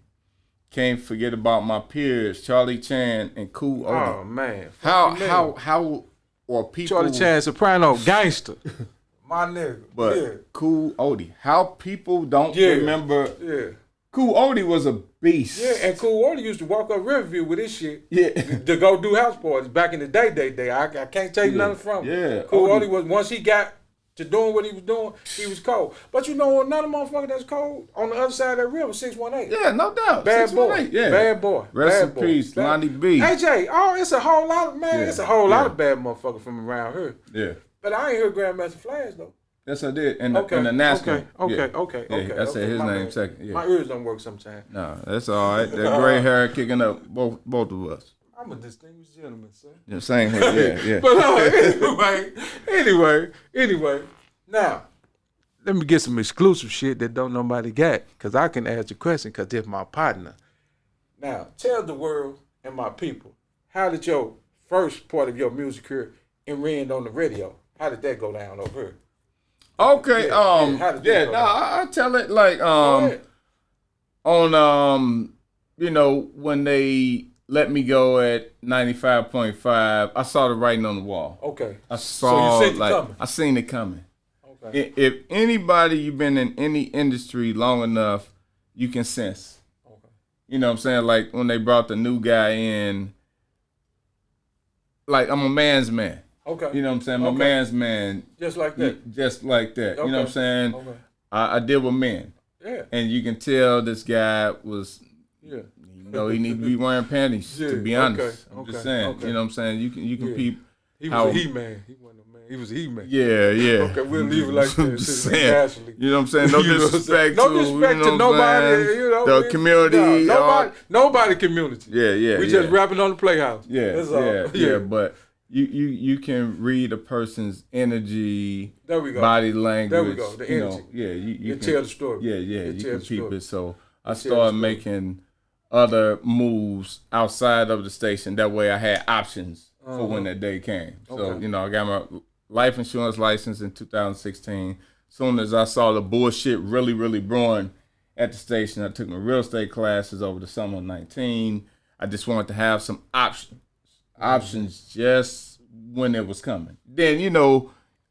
Can't forget about my peers, Charlie Chan and Cool Odie. Oh man. How or people Charlie Chan, soprano, gangster. My nigga. But yeah. Cool Odie. How people don't Yeah. remember Yeah. Cool Odie was a beast. Yeah, and Cool Odie used to walk up Riverview with his shit. Yeah. To go do house parties back in the day. I can't take nothing from him. Yeah. Cool Odie was, once he got to doing what he was doing, he was cold. But you know another motherfucker that's cold on the other side of that river, 618. Yeah, no doubt. Bad boy. 618, yeah. Bad boy. Rest bad in boy. peace, Lonnie B. AJ, it's a whole lot of, man, Yeah. it's a whole lot Yeah. of bad motherfuckers from around here. Yeah. But I ain't heard Grandmaster Flash, though. Yes, I did. And the NASCAR. Okay. Yeah, I said his my name bad. second. Yeah. My ears don't work sometimes. No, that's all right. That gray hair kicking up both of us. I'm a distinguished gentleman, sir. Yeah, same here. Yeah. But anyway. Now, let me get some exclusive shit that don't nobody got, because I can ask the question because they're my partner. Now, tell the world and my people, how did your first part of your music career end on the radio? How did that go down over here? Okay. How did that go down? I tell it like Go ahead. on when they let me go at 95.5, I saw the writing on the wall. Okay. I saw so you seen it coming. I seen it coming. Okay. If anybody, you've been in any industry long enough, you can sense. Okay. You know what I'm saying? Like when they brought the new guy in, like I'm a man's man. Okay. You know what I'm saying? I'm a man's man. Just like that. Just like that. Okay. You know what I'm saying? Okay. I deal with men. Yeah. And you can tell this guy was, Yeah. he need to be wearing panties, to be honest. Okay, I'm just okay, saying. okay. You know what I'm saying? You can Yeah. peep. He how- was a he-man. He wasn't a man. He was a he-man. Yeah. Okay, we'll leave it like that. I'm just Naturally. saying. You know what I'm saying? No You know what I'm disrespect saying? to, No disrespect to what I'm nobody. saying? You know, The community. Nobody community. Yeah. We just rapping on the Playhouse. Yeah, That's all. yeah. But you can read a person's energy, There we go. body language. There we go. The you know, energy. yeah, you It can tell the story. Yeah, It you tell can the peep story. it. So I It tell the started story. making other moves outside of the station. That way I had options for when that day came. So, Okay. I got my life insurance license in 2016. Soon as I saw the bullshit really brewing at the station, I took my real estate classes over the summer of 19. I just wanted to have some options just when it was coming. Then,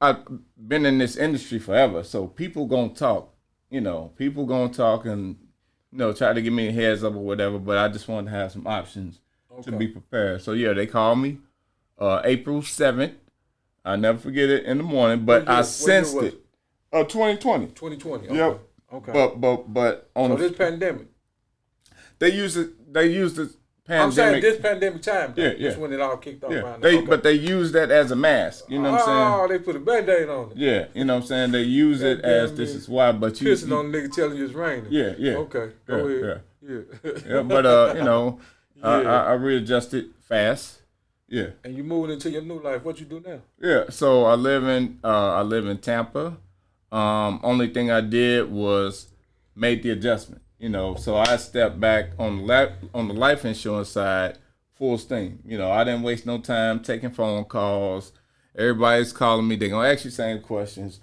I've been in this industry forever, so people gonna talk. People gonna talk and try to give me a heads up or whatever, but I just wanted to have some options to be prepared. So yeah, they called me April 7th. I'll never forget it in the morning, but I sensed it. 2020. 2020. Yep. Okay. But on So this pandemic. they used the I'm saying pandemic. this pandemic time. Yeah. That's when it all kicked off. Yeah, around there. Okay. but they use that as a mask. You know what I'm saying? Oh, they put a Band-Aid on it. Yeah, you know what I'm saying? They use it as Goddamn, this man. is why, but you Pissing on a nigga telling you it's raining. Yeah. Okay. Go ahead. Yeah. Yeah, but I readjusted fast. Yeah. And you moving into your new life. What you do now? Yeah. So I live in Tampa. Only thing I did was made the adjustment. So I stepped back on the life insurance side, full steam. I didn't waste no time taking phone calls. Everybody's calling me. They're gonna ask you same questions.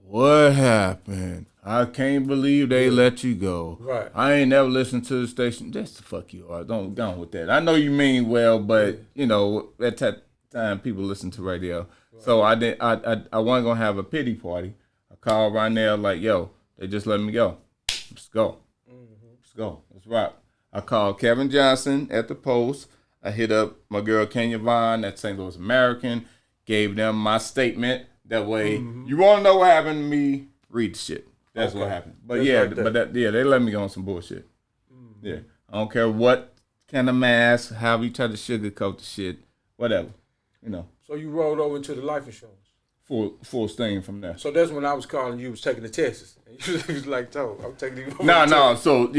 What happened? I can't believe they let you go. Right. I ain't never listened to the station. Just the fuck you are. Don't go on with that. I know you mean well, but at that time people listen to radio. Right. So I wasn't gonna have a pity party. I called right now like, yo, they just let me go. Let's go. Let's go. Let's rock. I called Kevin Johnson at the Post. I hit up my girl Kenya Vaughn at St. Louis American. Gave them my statement. That way, you want to know what happened to me? Read the shit. That's what happened. But they let me go on some bullshit. Yeah, I don't care what kind of mask, how you try to sugarcoat the shit, whatever. So you rolled over into the life insurance. Full steam from there. So that's when I was calling you was taking the tests. And you was like, "Toe, I'm taking you." No. So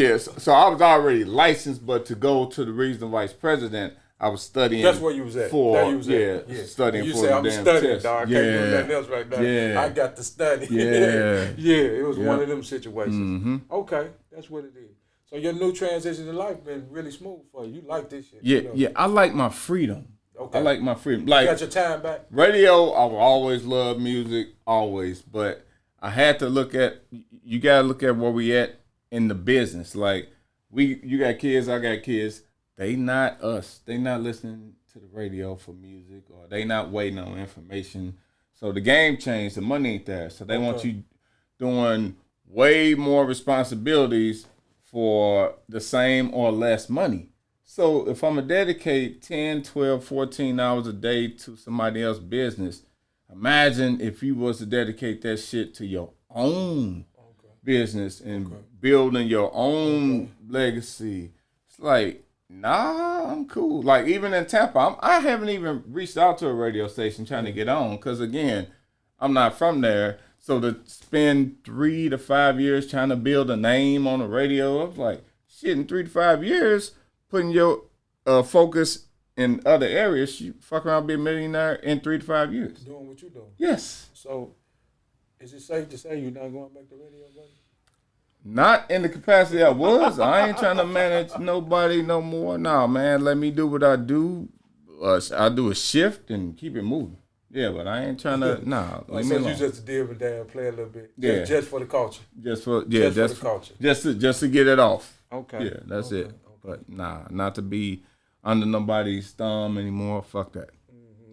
I was already licensed, but to go to the regional vice president, I was studying. That's where you was at. Studying you for said, the I'm damn studying, test. dog. I can't do nothing else right now. Yeah. I got to study. Yeah. It was one of them situations. Mm-hmm. Okay, that's what it is. So your new transition in life been really smooth for you. You like this shit. Yeah. I like my freedom. Okay. I like my freedom. You Like got your time back. radio, I've always loved music, always. But I had to you gotta look at where we at in the business. Like You got kids, I got kids. They not us. They not listening to the radio for music, or they not waiting on information. So the game changed. The money ain't there. So they want you doing way more responsibilities for the same or less money. So if I'm going to dedicate 10, 12, 14 hours a day to somebody else's business, imagine if you was to dedicate that shit to your own business and building your own legacy. It's like, nah, I'm cool. Like, even in Tampa, I haven't even reached out to a radio station trying to get on because, again, I'm not from there. So to spend 3 to 5 years trying to build a name on the radio, I was like, shit, in 3 to 5 years, putting your focus in other areas, you fuck around be a millionaire in 3 to 5 years. Doing what you doing. Yes. So, is it safe to say you're not going back to radio, buddy? Not in the capacity I was. I ain't trying to manage nobody no more. Nah, man, let me do what I do. I do a shift and keep it moving. Yeah, but I ain't trying to. Nah, Like, so you just dip and down, play a little bit. Yeah, just for the culture. Just for for the culture. Just to get it off. Okay. Yeah, that's it. Okay. But nah, not to be under nobody's thumb anymore. Fuck that.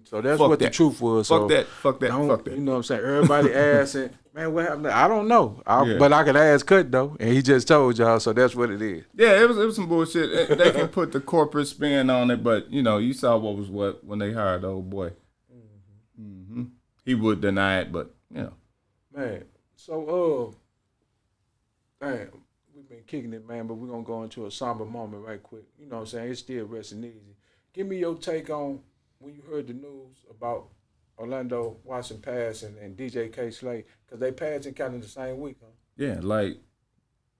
So that's Fuck what that. the truth was. Fuck So that. Fuck that. don't- Fuck that. You know what I'm saying? Everybody asking, man, what happened? I don't know. But I could ask Kut though, and he just told y'all. So that's what it is. Yeah, it was some bullshit. They can put the corporate spin on it, but you saw what was what when they hired the old boy. Mm-hmm. He would deny it, but Man, so man, we've been kicking it, man, but we're gonna go into a somber moment right quick. You know what I'm saying? It's still resting easy. Give me your take on when you heard the news about Orlando Watson pass and DJ K Slay, because they passed in kind of the same week, huh? Yeah, like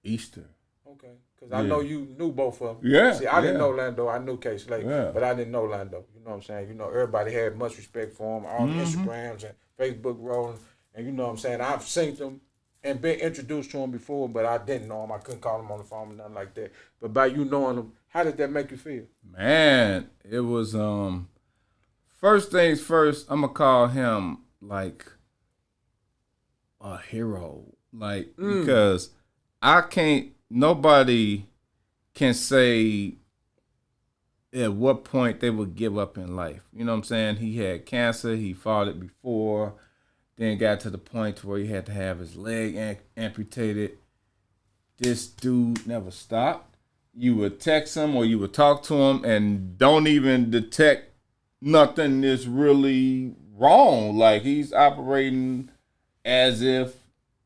Easter. Okay, because I know you knew both of them. Yeah. See, I didn't know Lando. I knew K Slay, Yeah. but I didn't know Lando. You know what I'm saying? Everybody had much respect for him. All the Instagrams and Facebook rolling, and you know what I'm saying? I've seen them and been introduced to him before, but I didn't know him. I couldn't call him on the phone or nothing like that. But by you knowing him, how did that make you feel? Man, it was first things first, I'm gonna call him like a hero. Like because nobody can say at what point they would give up in life. You know what I'm saying? He had cancer, he fought it before, then got to the point where he had to have his leg amputated. This dude never stopped. You would text him or you would talk to him and don't even detect nothing is really wrong. Like he's operating as if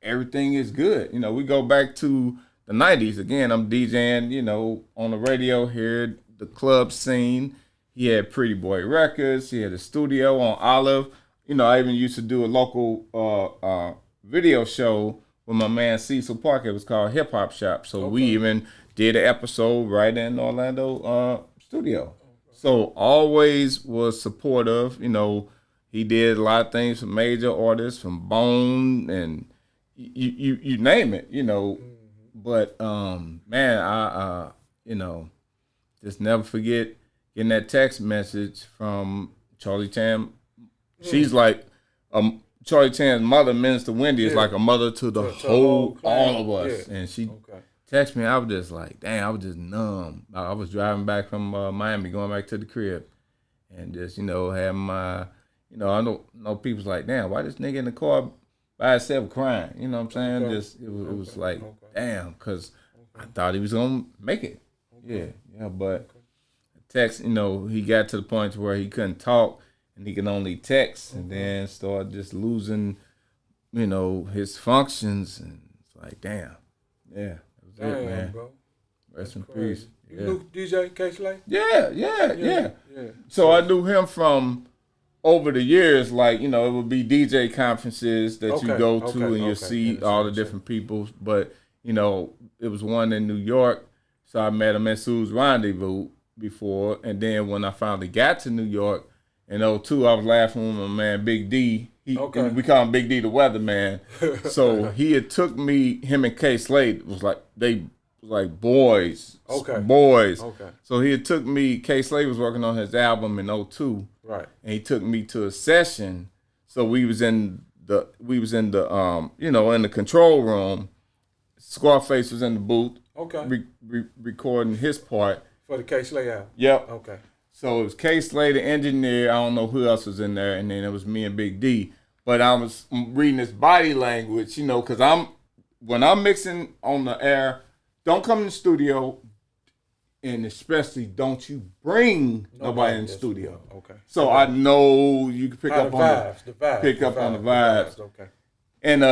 everything is good. We go back to the 90s. Again, I'm DJing, on the radio here, the club scene. He had Pretty Boy Records. He had a studio on Olive. I even used to do a local video show with my man Cecil Park. It was called Hip Hop Shop. So we even did an episode right in Orlando studio. So always was supportive. He did a lot of things for major artists, from Bone and you name it. But man, I just never forget getting that text message from Charlie Chan. She's like Charlie Chan's mother, Minister Wendy, is like a mother to the whole all of us. Yeah. And she texted me. I was just like, damn, I was just numb. I was driving back from Miami, going back to the crib, and just had my, I don't know, people's like, damn, why this nigga in the car by himself crying? You know what I'm saying? Just it was like, damn, because I thought he was gonna make it. Yeah, but text, he got to the point where he couldn't talk and he could only text, and then started just losing, his functions, and it's like, damn, yeah, that was it, man. Bro. Rest in peace. You knew DJ K Slay? Yeah. So I knew him from over the years, like, it would be DJ conferences that you go to and you see all the different people. But, it was one in New York, so I met him at Sue's Rendezvous before. And then when I finally got to New York in 2002, I was laughing with my man Big D. We call him Big D the Weatherman. So he had took me, him and K Slade was like, they was like boys. Boys. So he had took me, K Slade was working on his album in 2002. Right. And he took me to a session. So we was in the in the control room. Scarface was in the booth, Okay. Recording his part. For the K Slay album. Yep. Okay. So it was K Slay, the engineer. I don't know who else was in there, and then it was me and Big D. But I was reading his body language, because when I'm mixing on the air, don't come in the studio, and especially don't you bring nobody in the studio. Okay. So I know you can pick up on the vibes. Pick up on the vibes. Okay. And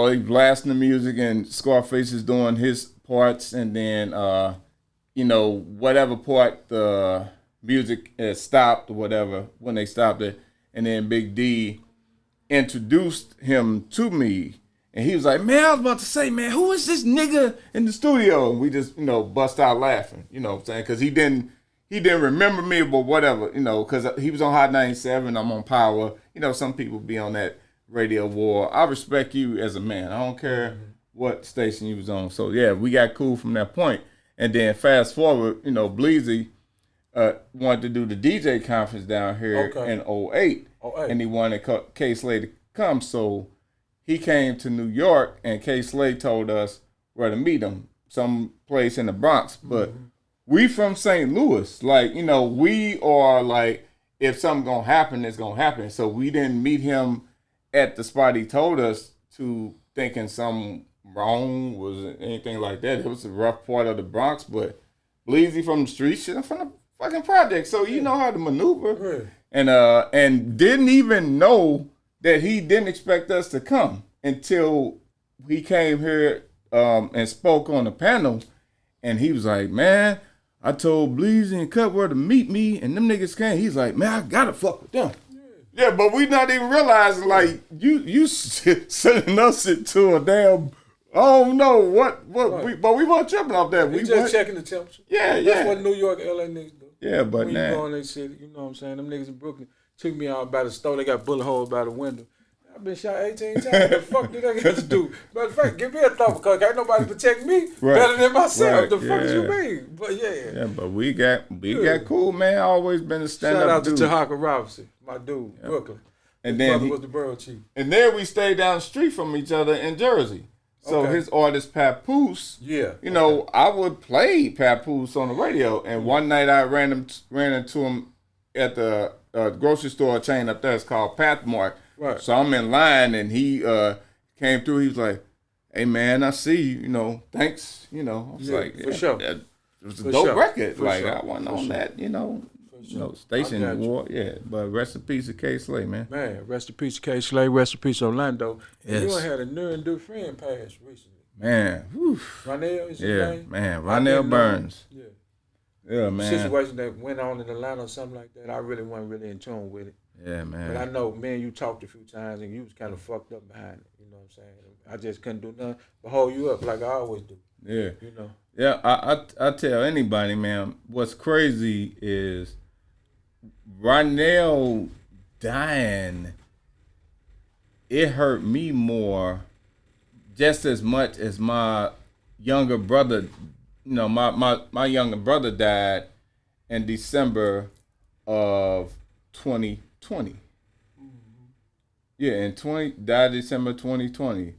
he blasting the music, and Scarface is doing his parts, and then whatever part the music has stopped or whatever when they stopped it, and then Big D introduced him to me, and he was like, "Man, I was about to say, man, who is this nigga in the studio?" And we just bust out laughing, you know what I'm saying, because he didn't remember me, but whatever, because he was on Hot 97, I'm on Power. Some people be on that radio war. I respect you as a man. I don't care what station you was on. So yeah, we got cool from that point. And then fast forward, Bleezy wanted to do the DJ conference down here in 08. And he wanted K Slay to come. So he came to New York, and K Slay told us where to meet him, some place in the Bronx. But we from St. Louis. Like, we are like, if something gonna happen, it's gonna happen. So we didn't meet him at the spot he told us to, thinking something wrong was anything like that. It was a rough part of the Bronx, but Bleezy from the streets, shit, I'm from the fucking project, so you know how to maneuver. Right. And didn't even know that he didn't expect us to come until he came here and spoke on the panel, and he was like, "Man, I told Bleezy and Kut where to meet me, and them niggas came." He's like, "Man, I gotta fuck with them." Yeah, but we not even realizing, like, you sending us into a damn, oh no, what, right. But we weren't tripping off that. We just checking the temperature. Yeah. That's what New York, LA niggas do. Yeah, but when you go in their city, you know what I'm saying? Them niggas in Brooklyn took me out by the store. They got bullet holes by the window. I've been shot 18 times. What the fuck did I get to do? Matter of fact, give me a thumb, because ain't nobody protect me better than myself. Right. The fuck is you mean? But yeah. Yeah, but we got cool, man. Always been a stand-up Shout out dude. to Tahaka Robinson, my dude, Brooklyn. And His then brother was the borough chief. And then we stayed down the street from each other in Jersey. So his artist Papoose, I would play Papoose on the radio. And one night I ran into him at the grocery store chain up there. It's called Pathmark. Right. So I'm in line, and he came through. He was like, "Hey man, I see you. Thanks. I was like, for sure. It was a dope record. For like sure. I wasn't on that. Station war. Yeah. But rest in peace to K Slay, man. Man, rest in peace to K Slay. Rest in peace Orlando. Yes. You had a near and dear friend pass recently. Man, whew. Ronell is his name? Man, Ronell Burns. Yeah, man. Situation that went on in Atlanta or something like that. I really wasn't really in tune with it. Yeah, man. But I know, man, you talked a few times and you was kind of fucked up behind it. You know what I'm saying? I just couldn't do nothing but hold you up like I always do. Yeah. Yeah, I tell anybody, man, what's crazy is Ronell dying, it hurt me more just as much as my younger brother. My younger brother died in December of 2020. Yeah, died December 2020.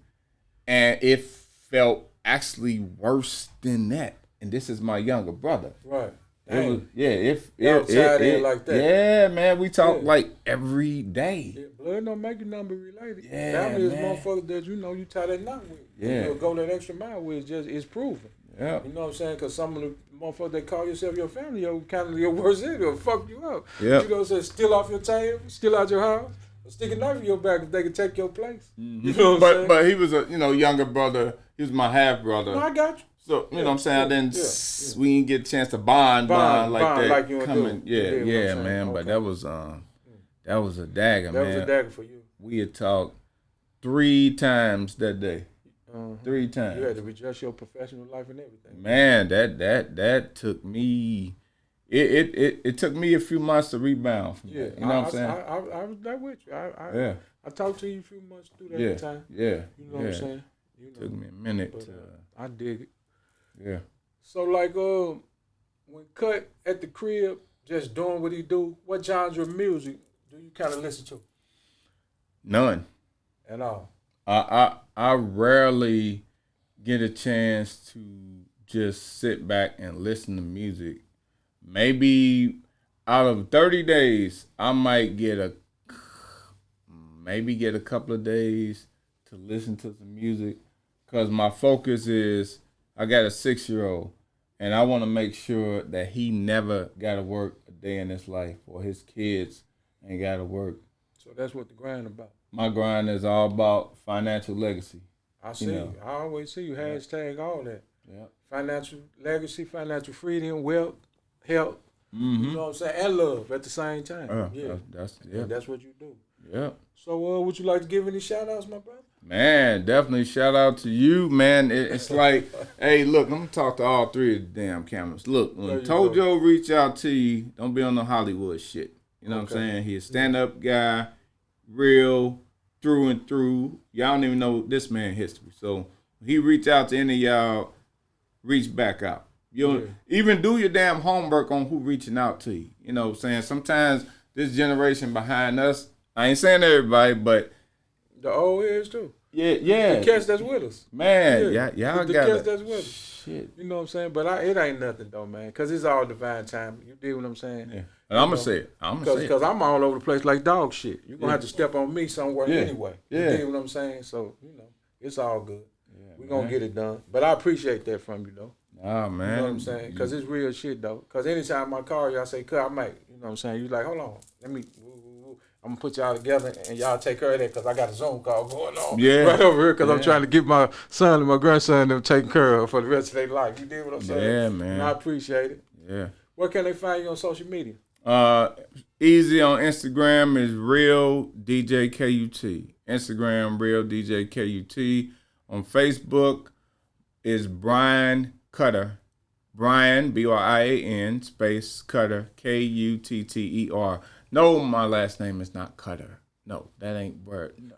And it felt actually worse than that. And this is my younger brother. Right. It was, it like that. Yeah, man, we talk like every day. Yeah, blood don't make you number related. Yeah, family is man. motherfuckers that you tie that knot with. Yeah. Go that extra mile with. It's proven. Yeah. You know what I'm saying? Because some of the motherfuckers that call yourself your family, kind of your worst enemy, will fuck you up. Yeah. You know what I'm saying? Steal off your table, steal out your house, or stick a knife in your back if they can take your place. Mm-hmm. You know what I'm saying? But he was a younger brother. He was my half brother. No, I got you. So you know what I'm saying? I didn't. We didn't get a chance to bond like that. Like you coming. do. Yeah, man. Okay. But that was a dagger, man. That was a dagger for you. We had talked 3 times that day. 3 times. You had to readjust your professional life and everything. Man, that took me. It took me a few months to rebound from that. You know what I'm saying? I was there with you. I talked to you a few months through that time. Yeah. You know what I'm saying? Took me a minute. But, I dig it. Yeah. So like when Kut at the crib just doing what he do, what genre of music do you kind of listen to? None. At all. I rarely get a chance to just sit back and listen to music. Maybe out of 30 days, I might get a couple of days to listen to some music, because my focus is I got a 6-year-old, and I want to make sure that he never got to work a day in his life, or his kids ain't got to work. So that's what the grind about. My grind is all about financial legacy. I see you. I always see you. Hashtag all that. Yeah. Financial legacy, financial freedom, wealth, health. Mm-hmm. You know what I'm saying? And love at the same time. That's what you do. Yeah. So would you like to give any shout outs, my brother? Man, definitely shout out to you, man. It's like, hey, look, I'm going to talk to all three of the damn cameras. Look, when Tojo reach out to you, don't be on the Hollywood shit. You know what I'm saying? He's a stand-up guy, real, through and through. Y'all don't even know this man's history. So he reach out to any of y'all, reach back out. You even do your damn homework on who reaching out to you. You know what I'm saying? Sometimes this generation behind us, I ain't saying everybody, but the old heads too. Yeah. The cats that's with us. Man, y'all got the cats that's with us. Shit. You know what I'm saying? But it ain't nothing though, man. Because it's all divine time. You dig what I'm saying? Yeah. And I'm going to say it. Because I'm all over the place like dog shit. You're going to have to step on me somewhere anyway. You Yeah. dig what I'm saying? So, it's all good. Yeah, we're going to get it done. But I appreciate that from you, though. Ah, man. You know what I'm saying? Because it's real shit, though. Because anytime I call you, I say, Kut, I might. You know what I'm saying? You like, hold on. I'm going to put y'all together and y'all take care of that because I got a Zoom call going on right over here because I'm trying to get my son and my grandson them taken care of for the rest of their life. You dig what I'm saying? Yeah, man. And I appreciate it. Yeah. Where can they find you on social media? Easy on Instagram is Real DJ Kut. Instagram Real DJ Kut. On Facebook is Brian Cutter. Brian Brian space Cutter Kutter. No, my last name is not Cutter. No, that ain't word. No.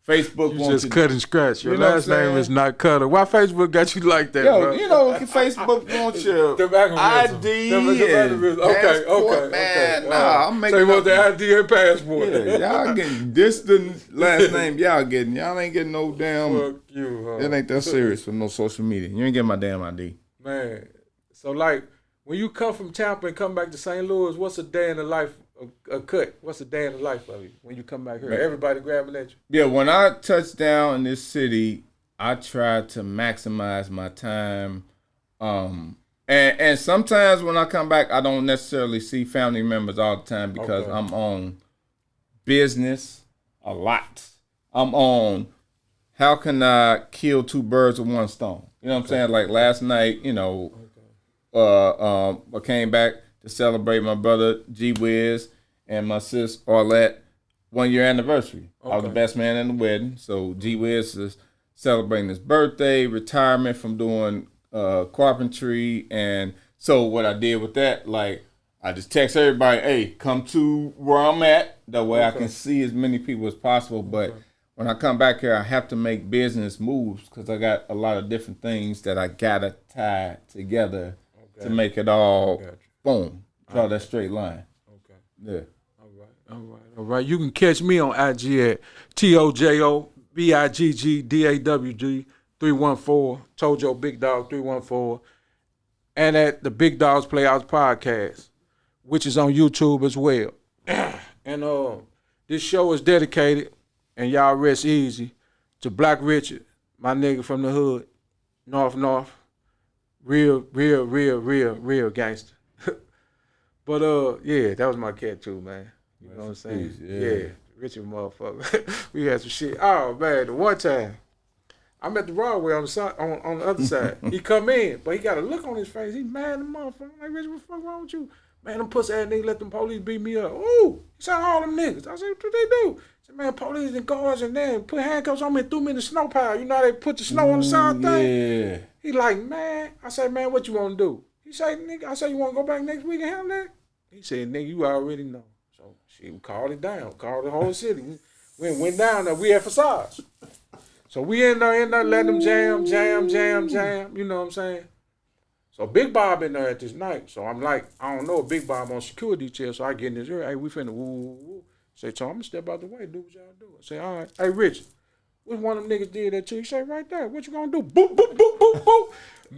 Facebook you just cut and scratch. Your last name is not Cutter. Why Facebook got you like that, bro? You know, Facebook wants your ID and passport, man. Nah, I'm making so you want the ID and passport. Yeah, y'all getting this the last name y'all getting. Y'all ain't getting no damn. Fuck you, huh? It ain't that serious for no social media. You ain't getting my damn ID. Man, so like, when you come from Tampa and come back to St. Louis, what's a day in the life of Kut? What's a day in the life of you when you come back here? Man. Everybody grabbing at you? Yeah, when I touch down in this city, I try to maximize my time. And sometimes when I come back, I don't necessarily see family members all the time because I'm on business a lot. I'm on how can I kill two birds with one stone? You know what I'm saying? Like last night, I came back to celebrate my brother G Wiz and my sis Arlette 1 year anniversary. I was the best man in the wedding. So G Wiz is celebrating his birthday, retirement from doing carpentry. And so what I did with that, like I just text everybody, hey, come to where I'm at. That way I can see as many people as possible. But when I come back here, I have to make business moves because I got a lot of different things that I gotta tie together to make it all boom. Draw that straight line. Okay. Yeah. All right. You can catch me on IG at TOJOBIGGDAWG 314, Tojo Big Dog 314, and at the Big Dogs Playhouse Podcast, which is on YouTube as well. And this show is dedicated, and y'all rest easy, to Black Richard, my nigga from the hood, North, real gangster. But that was my cat too, man. You know what I'm saying? Yeah, Richard motherfucker. We had some shit. Oh man, the one time I'm at the Broadway on the side, on the other side. He come in, but he got a look on his face. He mad the motherfucker. I'm like, Richard, what the fuck wrong with you? Man, them pussy ass niggas let them police beat me up. Ooh, he said all them niggas. I said, what they do? He said, man, police and guards and then put handcuffs on me and threw me in the snow pile. You know how they put the snow on the side thing? Yeah. He like, man. I said, man, what you want to do? He said, nigga, I said, you want to go back next week and handle that? He said, nigga, you already know. So she called it down, called the whole city. We went down there. We at Facades. So we in there letting them jam. You know what I'm saying? So Big Bob in there at this night. So I'm like, I don't know, Big Bob on security chair. So I get in his ear. Hey, we finna woo. Say, so I'm gonna step out the way, do what y'all do. I say, all right. Hey, Rich, Which one of them niggas did that to you? He said, right there. What you gonna do? Boop, boop, boop, boop, boop.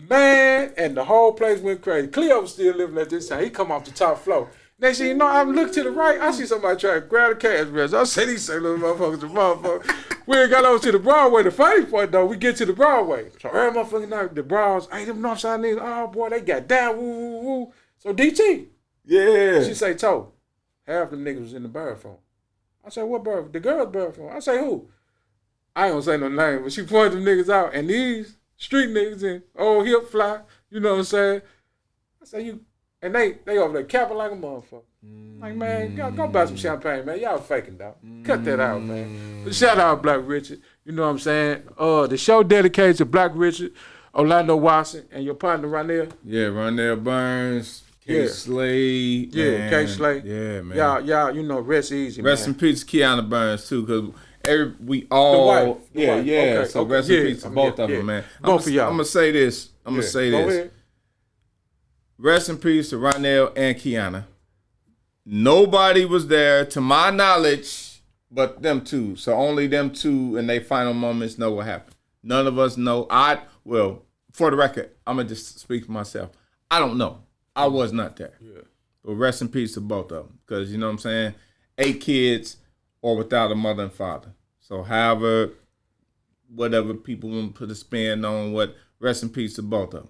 Man, and the whole place went crazy. Cleo was still living at this time. He come off the top floor. Next thing you know, I look to the right. I see somebody trying to grab the cash register. I said, these little motherfuckers, the motherfucker. We ain't got over to the Broadway. The funny part, though, we get to the Broadway. So every motherfucking night, the Brows, hey, them Northside niggas, oh, boy, they got down, woo, woo, woo. So DT. Yeah. She say, Toe, half the niggas was in the bathroom. I said, what bathroom? The girls' bathroom. I say, who? I ain't gonna say no name, but she pointed them niggas out. And these street niggas in old hip fly, you know what I'm saying? I say, you, and they over there capping like a motherfucker. Like, man, go buy some champagne, man. Y'all faking, dog. Cut that out, man. But shout out Black Richard. You know what I'm saying? The show dedicated to Black Richard, Orlando Watson, and your partner, Ronell. Yeah, Ronell Burns, K. Slade. Yeah, K. Slade. Yeah, man. Y'all, you know, rest easy, rest man. in peace, Kiana Burns, too, because we all... The wife. Yeah. Okay, So rest in peace to both of them, man. Both of y'all. I'm going to say this. Go ahead. Rest in peace to Ronell and Kiana. Nobody was there, to my knowledge, but them two. So only them two in their final moments know what happened. None of us know. Well, for the record, I'm going to just speak for myself. I don't know. I was not there. Yeah. But rest in peace to both of them. Because, you know what I'm saying, 8 kids or without a mother and father. So however, whatever people want to put a spin on, what, rest in peace to both of them.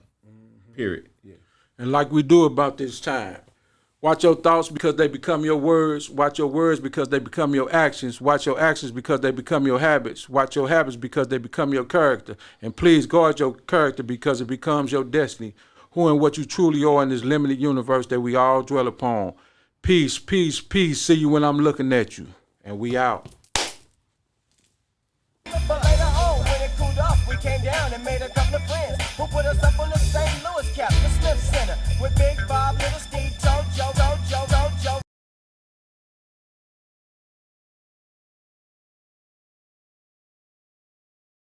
Period. Yeah. And like we do about this time, watch your thoughts because they become your words. Watch your words because they become your actions. Watch your actions because they become your habits. Watch your habits because they become your character. And please guard your character because it becomes your destiny. Who and what you truly are in this limited universe that we all dwell upon. Peace, peace, peace. See you when I'm looking at you. And we out. But later on, when it cooled off, we came down and made a couple of friends.